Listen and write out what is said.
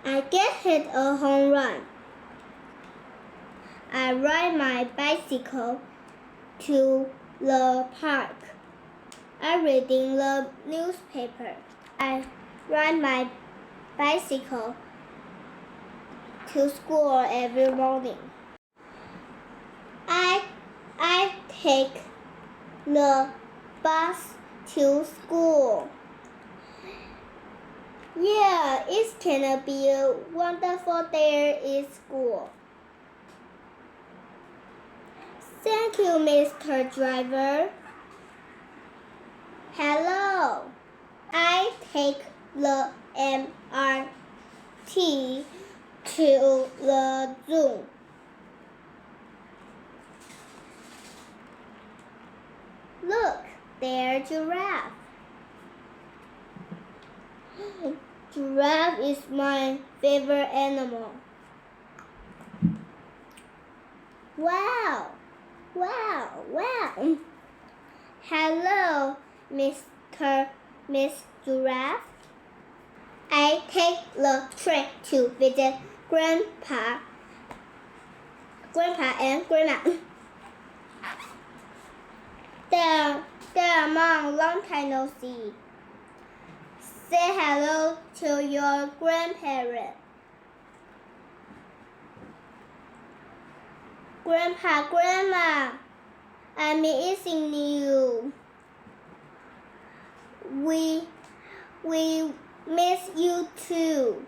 I get hit a home run. I ride my bicycle to the park. I'm reading the newspaper. I ride my bicycle to school every morning. I take the bus to school. Yeah, it's gonna be a wonderful day in school. Thank you, Mr. Driver. Hello. I take the MRT to the zoo. Look, there's giraffe. Giraffe is my favorite animal. Wow. Hello, Miss Giraffe. I take the train to visit Grandpa and Grandma. They're Mom, long time no see. Say hello to your grandparents. Grandpa, Grandma, I'm missing you. We miss you too.